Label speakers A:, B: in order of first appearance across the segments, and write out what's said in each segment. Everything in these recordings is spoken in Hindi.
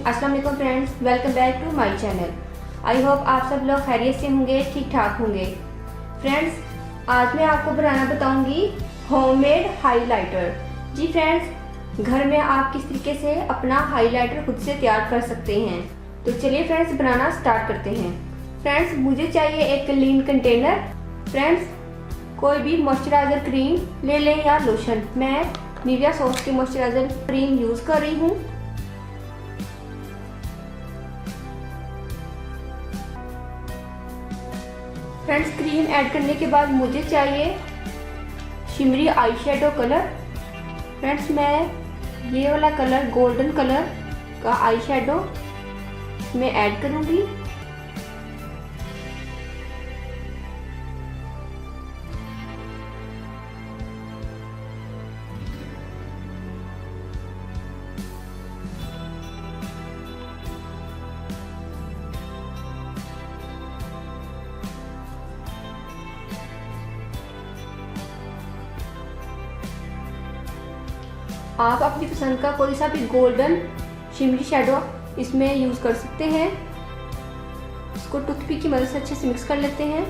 A: अस्सलाम वालेकुम friends, welcome back to my channel. I hope आप सब लोग खैरियत से होंगे, ठीक ठाक होंगे। फ्रेंड्स, आज मैं आपको बनाना बताऊंगी होममेड हाइलाइटर। जी फ्रेंड्स, घर में आप किस तरीके से अपना हाइलाइटर खुद से तैयार कर सकते हैं। तो चलिए फ्रेंड्स, बनाना स्टार्ट करते हैं। फ्रेंड्स, मुझे चाहिए एक क्लीन कंटेनर। फ्रेंड्स, कोई भी मॉइस्चराइजर क्रीम ले लें या लोशन। मैं निविया सोस की मॉइस्चराइजर क्रीम यूज कर रही हूँ। फ्रेंड्स, क्रीम ऐड करने के बाद मुझे चाहिए shimmery eye shadow colour. Friends, मैं ये वाला कलर गोल्डन कलर का आई शेडो में ऐड करूंगी। आप अपनी पसंद का कोई सा भी गोल्डन शिमरी शेडो इसमें यूज कर सकते हैं। इसको टूथपिक की मदद से अच्छे से मिक्स कर लेते हैं।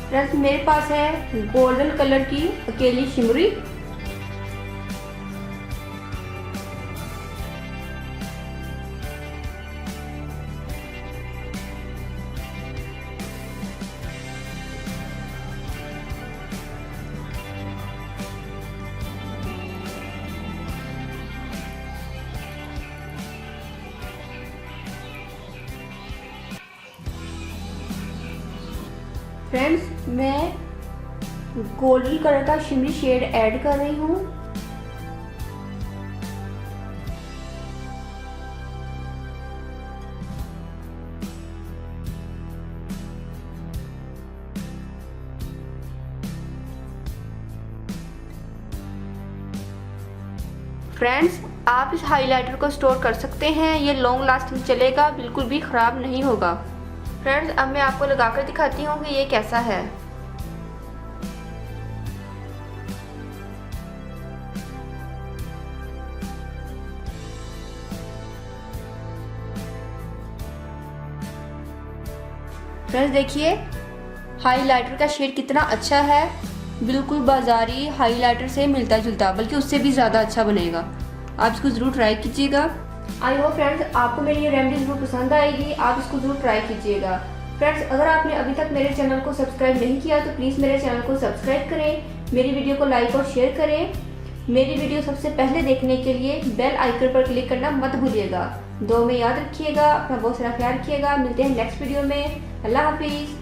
A: फ्रेंड्स, मेरे पास है गोल्डन कलर की अकेली शिमरी। फ्रेंड्स, मैं गोल्डन कलर का शिमरी शेड ऐड कर रही हूँ। फ्रेंड्स, आप इस हाइलाइटर को स्टोर कर सकते हैं। ये लॉन्ग लास्टिंग चलेगा, बिल्कुल भी ख़राब नहीं होगा। फ्रेंड्स, अब मैं आपको लगाकर दिखाती हूँ कि ये कैसा है। फ्रेंड्स, देखिए हाइलाइटर का शेड कितना अच्छा है। बिल्कुल बाजारी हाइलाइटर से मिलता जुलता, बल्कि उससे भी ज़्यादा अच्छा बनेगा। आप इसको ज़रूर ट्राई कीजिएगा। आई होप फ्रेंड्स, आपको मेरी ये रेमेडी जरूर पसंद आएगी। आप इसको जरूर ट्राई कीजिएगा। फ्रेंड्स, अगर आपने अभी तक मेरे चैनल को सब्सक्राइब नहीं किया तो प्लीज़ मेरे चैनल को सब्सक्राइब करें, मेरी वीडियो को लाइक और शेयर करें। मेरी वीडियो सबसे पहले देखने के लिए बेल आइकन पर क्लिक करना मत भूलिएगा। दुआ में याद रखिएगा, अपना बहुत सारा ख्याल रखिएगा। मिलते हैं नेक्स्ट वीडियो में। अल्लाह हाफिज़।